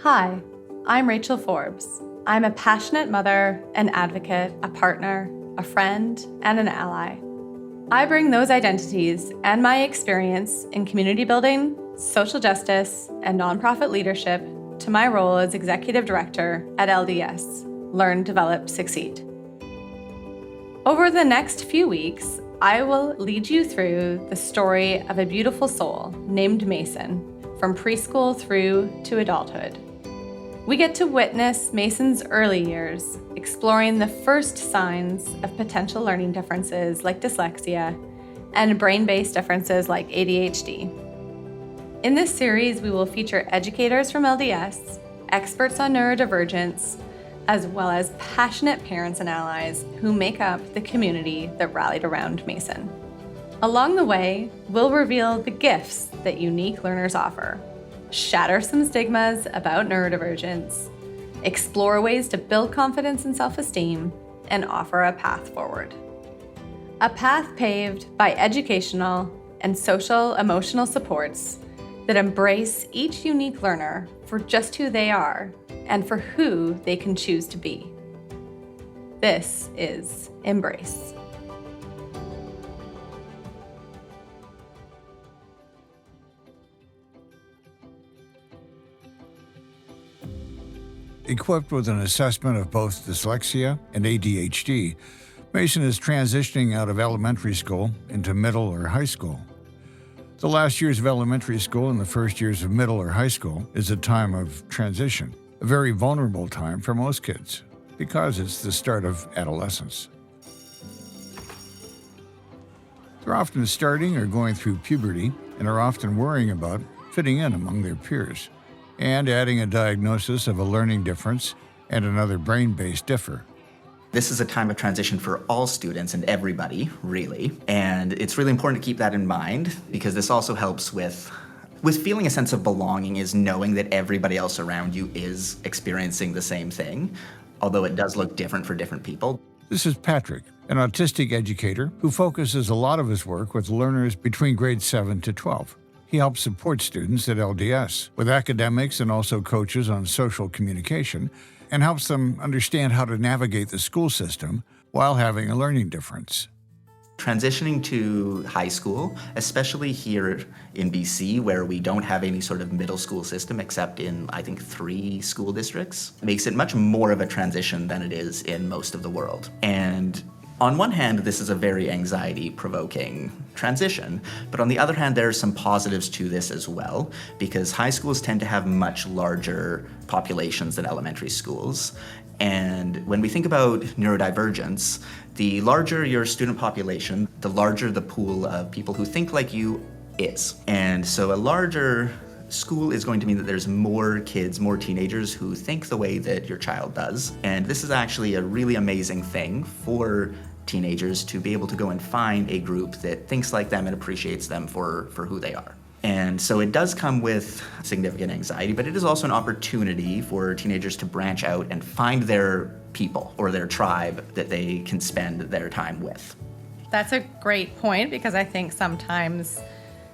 Hi, I'm Rachel Forbes. I'm a passionate mother, an advocate, a partner, a friend, and an ally. I bring those identities and my experience in community building, social justice, and nonprofit leadership to my role as Executive Director at LDS, Learn, Develop, Succeed. Over the next few weeks, I will lead you through the story of a beautiful soul named Mason, from preschool through to adulthood. We get to witness Mason's early years, exploring the first signs of potential learning differences like dyslexia and brain-based differences like ADHD. In this series, we will feature educators from LDS, experts on neurodivergence, as well as passionate parents and allies who make up the community that rallied around Mason. Along the way, we'll reveal the gifts that unique learners offer, shatter some stigmas about neurodivergence, explore ways to build confidence and self-esteem, and offer a path forward. A path paved by educational and social emotional supports that embrace each unique learner for just who they are and for who they can choose to be. This is Embrace. Equipped with an assessment of both dyslexia and ADHD, Mason is transitioning out of elementary school into middle or high school. The last years of elementary school and the first years of middle or high school is a time of transition, a very vulnerable time for most kids, because it's the start of adolescence. They're often starting or going through puberty and are often worrying about fitting in among their peers, and adding a diagnosis of a learning difference and another brain-based differ. This is a time of transition for all students and everybody, really. And it's really important to keep that in mind because this also helps with feeling a sense of belonging, is knowing that everybody else around you is experiencing the same thing, although it does look different for different people. This is Patrick, an autistic educator who focuses a lot of his work with learners between grades 7 to 12. He helps support students at LDS with academics and also coaches on social communication, and helps them understand how to navigate the school system while having a learning difference. Transitioning to high school, especially here in BC, where we don't have any sort of middle school system except in, I think, 3 school districts, makes it much more of a transition than it is in most of the world. And on one hand, this is a very anxiety-provoking transition, but on the other hand, there are some positives to this as well, because high schools tend to have much larger populations than elementary schools. And when we think about neurodivergence, the larger your student population, the larger the pool of people who think like you is. And so a larger school is going to mean that there's more kids, more teenagers who think the way that your child does. And this is actually a really amazing thing for teenagers to be able to go and find a group that thinks like them and appreciates them for who they are. And so it does come with significant anxiety, but it is also an opportunity for teenagers to branch out and find their people or their tribe that they can spend their time with. That's a great point because I think sometimes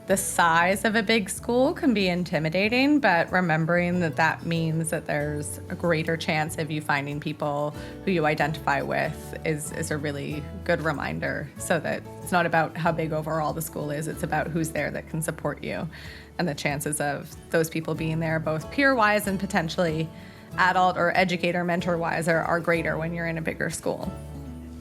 the size of a big school can be intimidating, but remembering that that means that there's a greater chance of you finding people who you identify with is a really good reminder, so that it's not about how big overall the school is, it's about who's there that can support you. And the chances of those people being there, both peer-wise and potentially adult or educator mentor-wise, are greater when you're in a bigger school.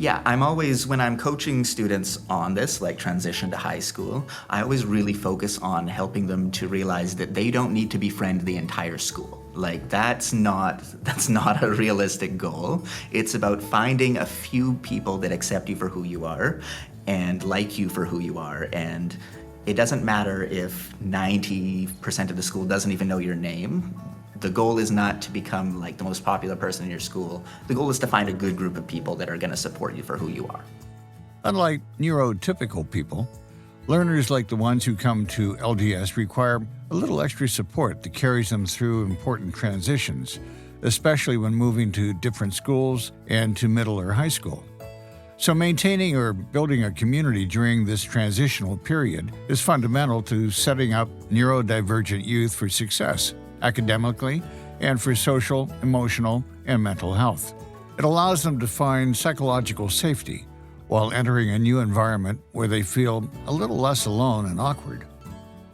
Yeah, I'm always, when I'm coaching students on this, like transition to high school, I always really focus on helping them to realize that they don't need to befriend the entire school. Like, that's not a realistic goal. It's about finding a few people that accept you for who you are and like you for who you are. And it doesn't matter if 90% of the school doesn't even know your name. The goal is not to become like the most popular person in your school. The goal is to find a good group of people that are going to support you for who you are. Unlike neurotypical people, learners like the ones who come to LDS require a little extra support that carries them through important transitions, especially when moving to different schools and to middle or high school. So maintaining or building a community during this transitional period is fundamental to setting up neurodivergent youth for success, academically and for social, emotional, and mental health. It allows them to find psychological safety while entering a new environment where they feel a little less alone and awkward.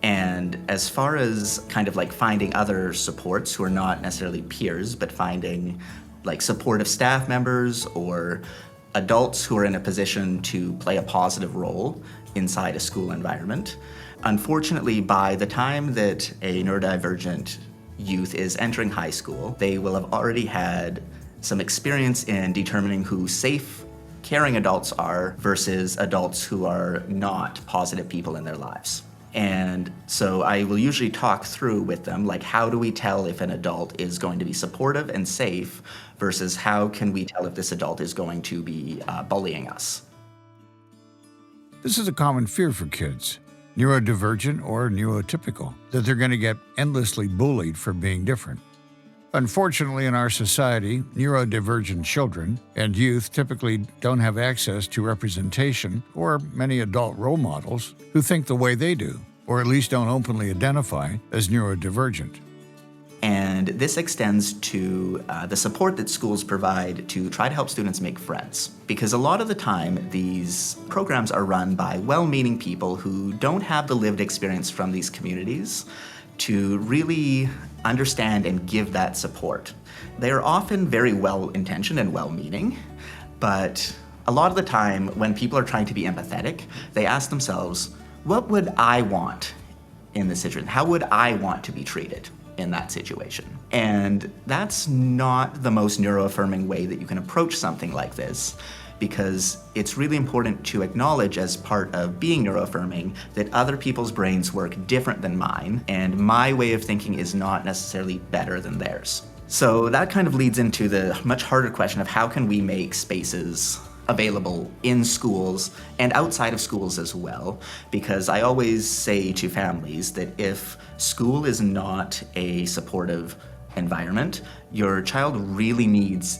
And as far as kind of like finding other supports who are not necessarily peers, but finding like supportive staff members or adults who are in a position to play a positive role inside a school environment. Unfortunately, by the time that a neurodivergent youth is entering high school, they will have already had some experience in determining who safe, caring adults are versus adults who are not positive people in their lives. And so I will usually talk through with them, like, how do we tell if an adult is going to be supportive and safe versus how can we tell if this adult is going to be bullying us? This is a common fear for kids, neurodivergent or neurotypical, that they're going to get endlessly bullied for being different. Unfortunately, in our society, neurodivergent children and youth typically don't have access to representation or many adult role models who think the way they do, or at least don't openly identify as neurodivergent. And this extends to the support that schools provide to try to help students make friends. Because a lot of the time, these programs are run by well-meaning people who don't have the lived experience from these communities to really understand and give that support. They are often very well-intentioned and well-meaning, but a lot of the time when people are trying to be empathetic, they ask themselves, what would I want in this situation? How would I want to be treated in that situation? And that's not the most neuro-affirming way that you can approach something like this, because it's really important to acknowledge as part of being neuro-affirming that other people's brains work different than mine, and my way of thinking is not necessarily better than theirs. So that kind of leads into the much harder question of how can we make spaces available in schools and outside of schools as well, because I always say to families that if school is not a supportive environment, your child really needs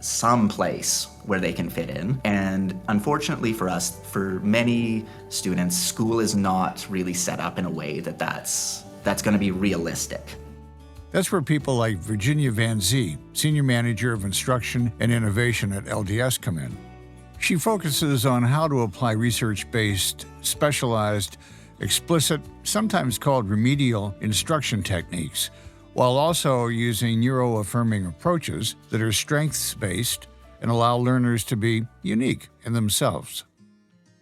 some place where they can fit in. And unfortunately for us, for many students, school is not really set up in a way that that's going to be realistic. That's where people like Virginia Van Zee, Senior Manager of Instruction and Innovation at LDS, come in. She focuses on how to apply research-based, specialized, explicit, sometimes called remedial instruction techniques, while also using neuro-affirming approaches that are strengths-based and allow learners to be unique in themselves.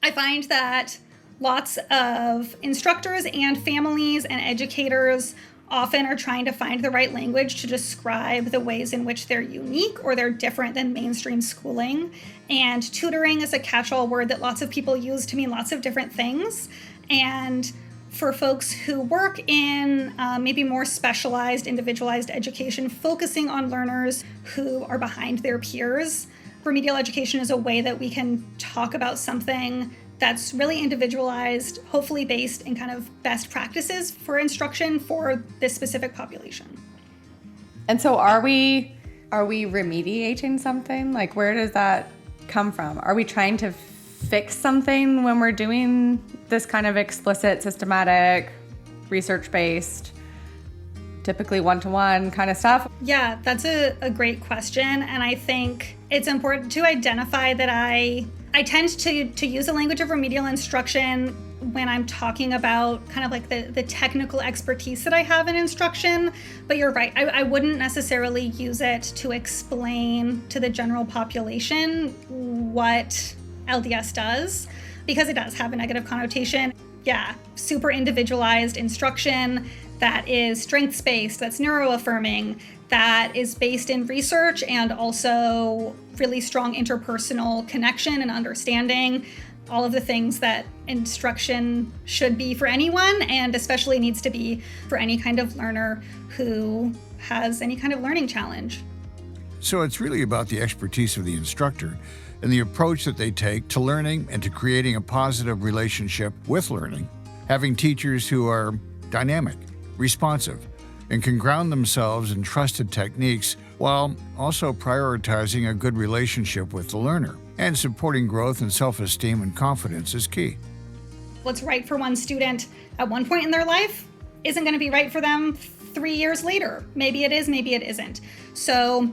I find that lots of instructors and families and educators often are trying to find the right language to describe the ways in which they're unique or they're different than mainstream schooling. And tutoring is a catch-all word that lots of people use to mean lots of different things. And for folks who work in maybe more specialized, individualized education, focusing on learners who are behind their peers, remedial education is a way that we can talk about something that's really individualized, hopefully based in kind of best practices for instruction for this specific population. And so are we remediating something? Like, where does that come from? Are we trying to fix something when we're doing this kind of explicit, systematic, research-based, typically one-to-one kind of stuff? Yeah, that's a great question. And I think it's important to identify that I tend to use the language of remedial instruction when I'm talking about kind of like the technical expertise that I have in instruction. But you're right, I wouldn't necessarily use it to explain to the general population what LDS does, because it does have a negative connotation. Yeah, super individualized instruction that is strengths-based, that's neuro-affirming, that is based in research and also really strong interpersonal connection and understanding, all of the things that instruction should be for anyone, and especially needs to be for any kind of learner who has any kind of learning challenge. So it's really about the expertise of the instructor and the approach that they take to learning and to creating a positive relationship with learning, having teachers who are dynamic, responsive, and can ground themselves in trusted techniques while also prioritizing a good relationship with the learner. And supporting growth and self-esteem and confidence is key. What's right for one student at one point in their life isn't going to be right for them 3 years later. Maybe it is, maybe it isn't. So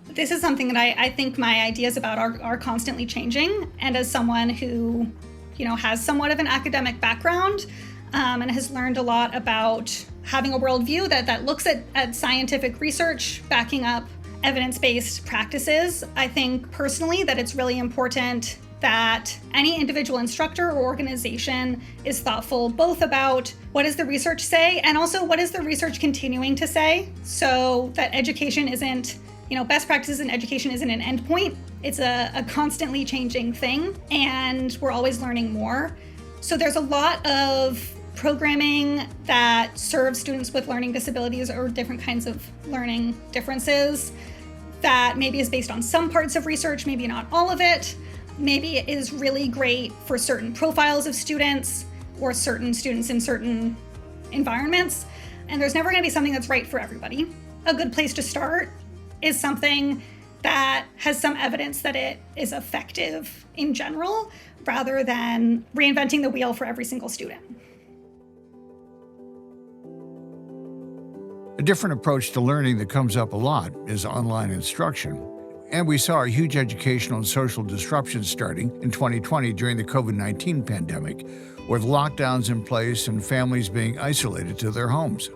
this is something that I think my ideas about are constantly changing. And as someone who, has somewhat of an academic background and has learned a lot about having a worldview that looks at scientific research, backing up evidence-based practices, I think personally that it's really important that any individual instructor or organization is thoughtful both about what does the research say and also what is the research continuing to say, so that education isn't, best practices in education isn't an endpoint. It's a constantly changing thing, and we're always learning more. So there's a lot of programming that serves students with learning disabilities or different kinds of learning differences that maybe is based on some parts of research, maybe not all of it. Maybe it is really great for certain profiles of students or certain students in certain environments. And there's never going to be something that's right for everybody. A good place to start is something that has some evidence that it is effective in general, rather than reinventing the wheel for every single student. A different approach to learning that comes up a lot is online instruction. And we saw a huge educational and social disruption starting in 2020 during the COVID-19 pandemic, with lockdowns in place and families being isolated to their homes.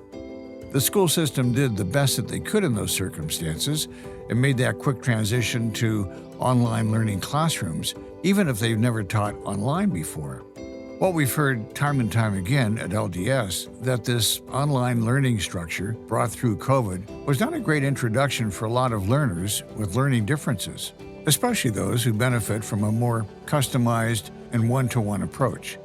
The school system did the best that they could in those circumstances and made that quick transition to online learning classrooms, even if they've never taught online before. What we've heard time and time again at LDS, that this online learning structure brought through COVID was not a great introduction for a lot of learners with learning differences, especially those who benefit from a more customized and one-to-one approach.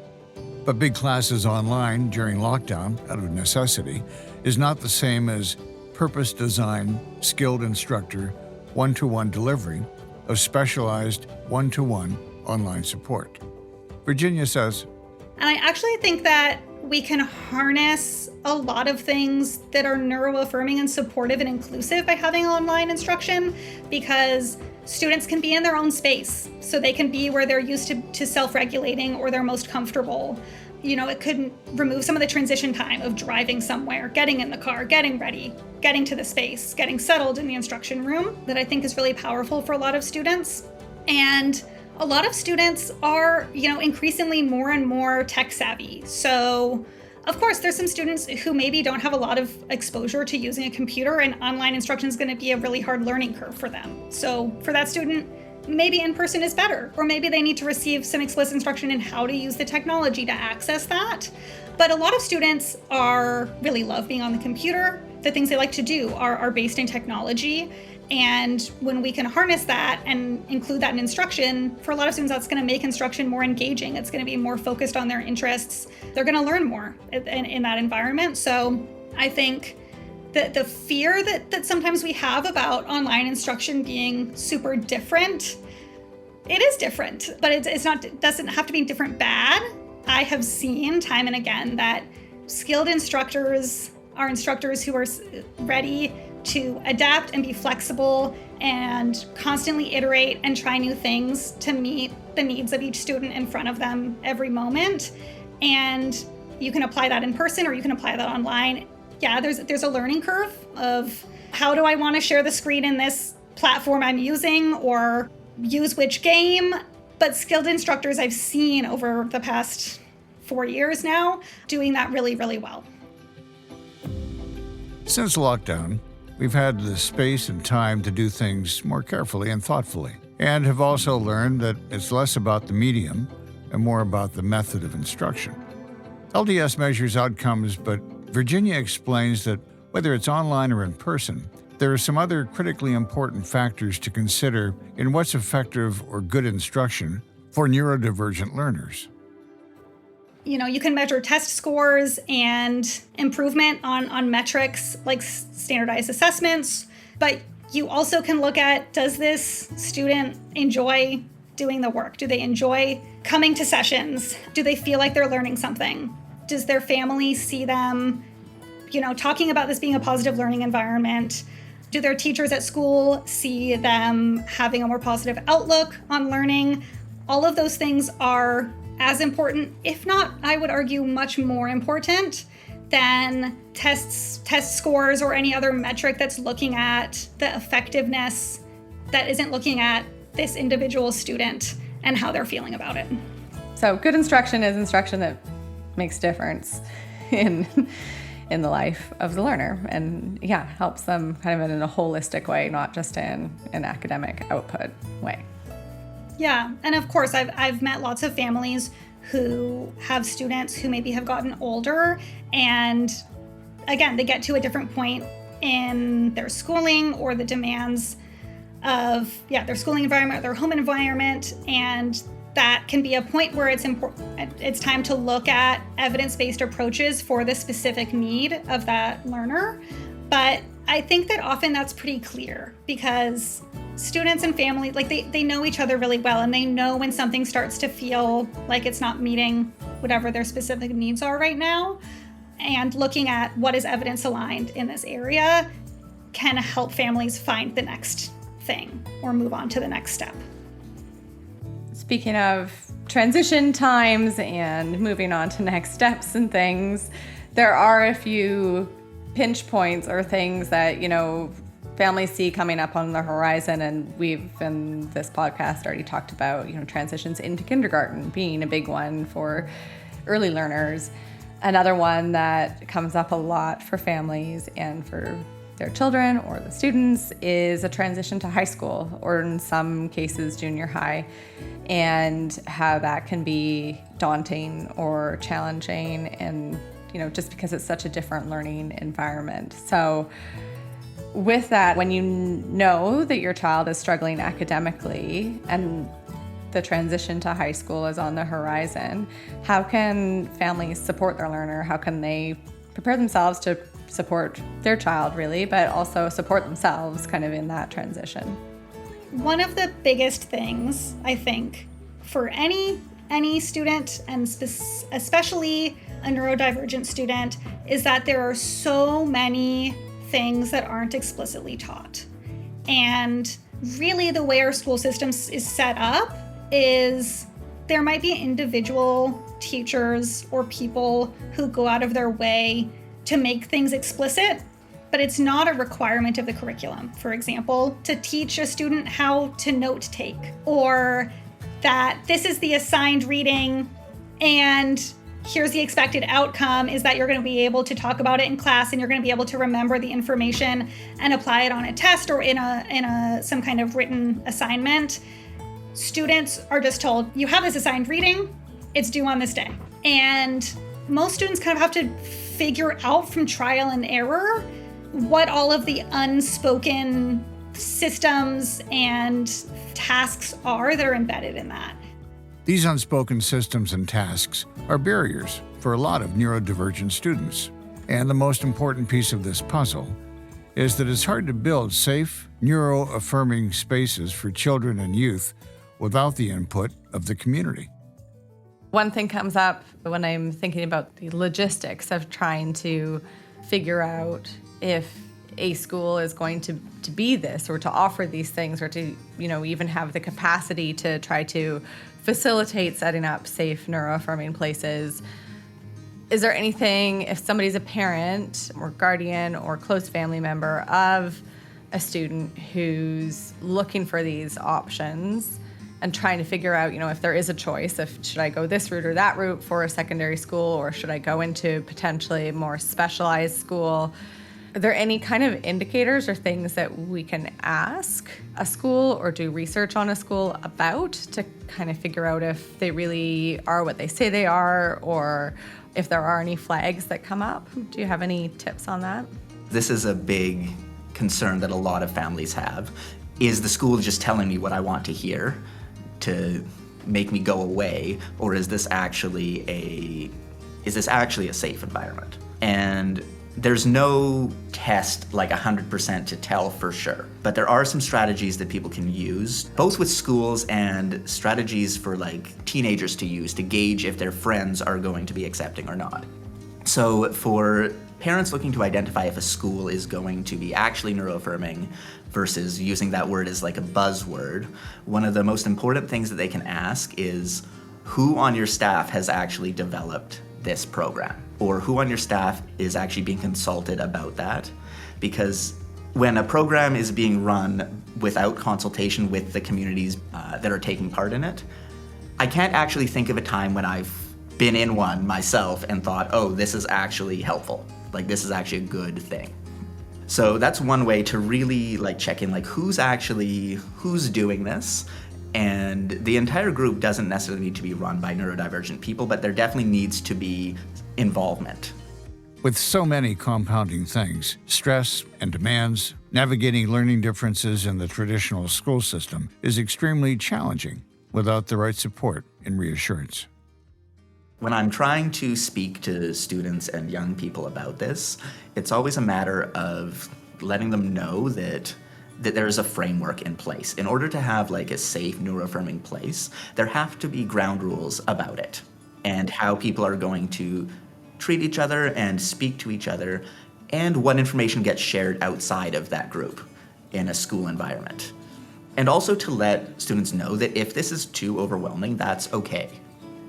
But big classes online during lockdown, out of necessity, is not the same as purpose-designed, skilled instructor, one-to-one delivery of specialized one-to-one online support. Virginia says, and I actually think that we can harness a lot of things that are neuro-affirming and supportive and inclusive by having online instruction, because students can be in their own space. So they can be where they're used to self-regulating or they're most comfortable. It could remove some of the transition time of driving somewhere, getting in the car, getting ready, getting to the space, getting settled in the instruction room, that I think is really powerful for a lot of students. And a lot of students are, increasingly more and more tech savvy. So, of course, there's some students who maybe don't have a lot of exposure to using a computer, and online instruction is going to be a really hard learning curve for them. So for that student, maybe in-person is better, or maybe they need to receive some explicit instruction in how to use the technology to access that. But a lot of students really love being on the computer. The things they like to do are based in technology. And when we can harness that and include that in instruction, for a lot of students, that's going to make instruction more engaging. It's going to be more focused on their interests. They're going to learn more in that environment. So I think that the fear that sometimes we have about online instruction being super different, it is different, but it doesn't have to be different bad. I have seen time and again that skilled instructors are instructors who are ready to adapt and be flexible and constantly iterate and try new things to meet the needs of each student in front of them every moment. And you can apply that in person or you can apply that online. Yeah, there's a learning curve of how do I want to share the screen in this platform I'm using or use which game. But skilled instructors I've seen over the past 4 years now doing that really, really well. Since lockdown, we've had the space and time to do things more carefully and thoughtfully, and have also learned that it's less about the medium and more about the method of instruction. LDS measures outcomes, but Virginia explains that whether it's online or in person, there are some other critically important factors to consider in what's effective or good instruction for neurodivergent learners. You can measure test scores and improvement on metrics like standardized assessments, but you also can look at, does this student enjoy doing the work? Do they enjoy coming to sessions? Do they feel like they're learning something? Does their family see them, talking about this being a positive learning environment? Do their teachers at school see them having a more positive outlook on learning? All of those things are as important, if not, I would argue, much more important than test scores or any other metric that's looking at the effectiveness, that isn't looking at this individual student and how they're feeling about it. So good instruction is instruction that makes difference in the life of the learner, and helps them kind of in a holistic way, not just in an academic output way. Yeah, and of course I've met lots of families who have students who maybe have gotten older, and again, they get to a different point in their schooling or the demands of their schooling environment, their home environment, and that can be a point where it's time to look at evidence-based approaches for the specific need of that learner. But I think that often that's pretty clear, because students and family, like they know each other really well, and they know when something starts to feel like it's not meeting whatever their specific needs are right now. And looking at what is evidence aligned in this area can help families find the next thing or move on to the next step. Speaking of transition times and moving on to next steps and things, there are a few pinch points or things that, families see coming up on the horizon. And we've, in this podcast, already talked about, transitions into kindergarten being a big one for early learners. Another one that comes up a lot for families and for their children or the students is a transition to high school, or in some cases junior high, and how that can be daunting or challenging, and just because it's such a different learning environment. So with that, when you know that your child is struggling academically and the transition to high school is on the horizon, how can families support their learner? How can they prepare themselves to support their child, really, but also support themselves kind of in that transition? One of the biggest things, I think, for any student, and especially a neurodivergent student, is that there are so many things that aren't explicitly taught. And really the way our school system is set up is there might be individual teachers or people who go out of their way to make things explicit, but it's not a requirement of the curriculum. For example, to teach a student how to note take, or that this is the assigned reading and here's the expected outcome is that you're going to be able to talk about it in class, and you're going to be able to remember the information and apply it on a test or in some kind of written assignment. Students are just told, you have this assigned reading, it's due on this day. And most students kind of have to figure out from trial and error what all of the unspoken systems and tasks are that are embedded in that. These unspoken systems and tasks are barriers for a lot of neurodivergent students. And the most important piece of this puzzle is that it's hard to build safe, neuro-affirming spaces for children and youth without the input of the community. One thing comes up when I'm thinking about the logistics of trying to figure out if a school is going to be this, or to offer these things, or to even have the capacity to try to facilitate setting up safe neuro-affirming places. Is there anything, if somebody's a parent or guardian or close family member of a student who's looking for these options and trying to figure out, if there is a choice, should I go this route or that route for a secondary school, or should I go into potentially a more specialized school? Are there any kind of indicators or things that we can ask a school or do research on a school about to kind of figure out if they really are what they say they are, or if there are any flags that come up? Do you have any tips on that? This is a big concern that a lot of families have. Is the school just telling me what I want to hear to make me go away, or is this actually a safe environment? And there's no test like 100% to tell for sure, but there are some strategies that people can use, both with schools and strategies for like teenagers to use to gauge if their friends are going to be accepting or not. So for parents looking to identify if a school is going to be actually neuro-affirming versus using that word as like a buzzword, one of the most important things that they can ask is, who on your staff has actually developed this program? or who on your staff is actually being consulted about that. Because when a program is being run without consultation with the communities that are taking part in it, I can't actually think of a time when I've been in one myself and thought, oh, this is actually helpful. Like, this is actually a good thing. So that's one way to really check in, who's doing this. And the entire group doesn't necessarily need to be run by neurodivergent people, but there definitely needs to be involvement. With so many compounding things, stress and demands, navigating learning differences in the traditional school system is extremely challenging without the right support and reassurance. When I'm trying to speak to students and young people about this, it's always a matter of letting them know that there's a framework in place. In order to have a safe neuro-affirming place, there have to be ground rules about it and how people are going to treat each other and speak to each other, and what information gets shared outside of that group in a school environment. And also to let students know that if this is too overwhelming, that's okay.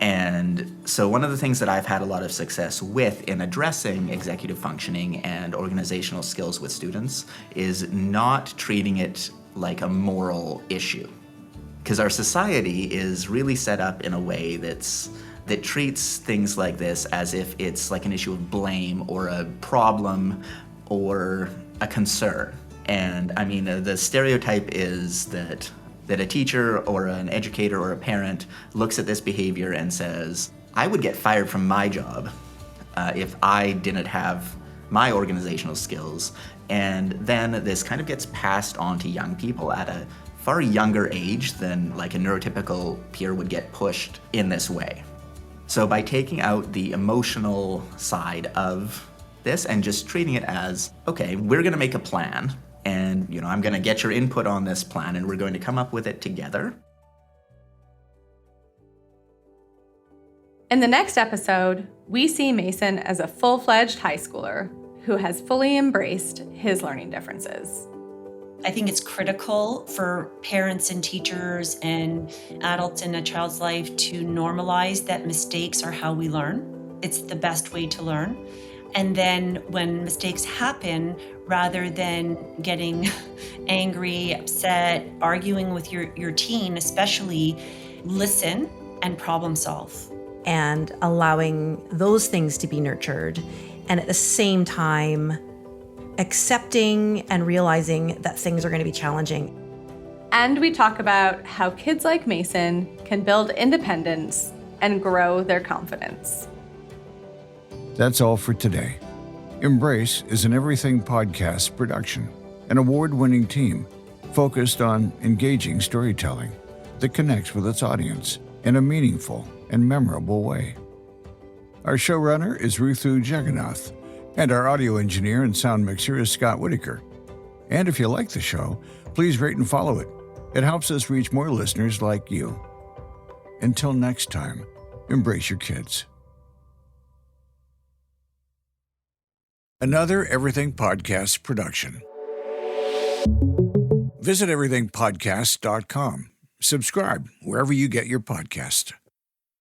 And so one of the things that I've had a lot of success with in addressing executive functioning and organizational skills with students is not treating it like a moral issue. Because our society is really set up in a way that treats things like this as if it's an issue of blame or a problem or a concern. And I mean, the stereotype is that a teacher or an educator or a parent looks at this behavior and says, I would get fired from my job if I didn't have my organizational skills. And then this kind of gets passed on to young people at a far younger age than a neurotypical peer would get pushed in this way. So by taking out the emotional side of this and just treating it as, okay, we're gonna make a plan, and I'm gonna get your input on this plan, and we're going to come up with it together. In the next episode, we see Mason as a full-fledged high schooler who has fully embraced his learning differences. I think it's critical for parents and teachers and adults in a child's life to normalize that mistakes are how we learn. It's the best way to learn. And then when mistakes happen, rather than getting angry, upset, arguing with your teen, especially, listen and problem solve. And allowing those things to be nurtured. And at the same time, accepting and realizing that things are going to be challenging. And we talk about how kids like Mason can build independence and grow their confidence. That's all for today. Embrace is an Everything Podcast production, an award-winning team focused on engaging storytelling that connects with its audience in a meaningful and memorable way. Our showrunner is Ruthu Jagannath, and our audio engineer and sound mixer is Scott Whitaker. And if you like the show, please rate and follow it. It helps us reach more listeners like you. Until next time, embrace your kids. Another Everything Podcast production. Visit everythingpodcast.com. Subscribe wherever you get your podcast.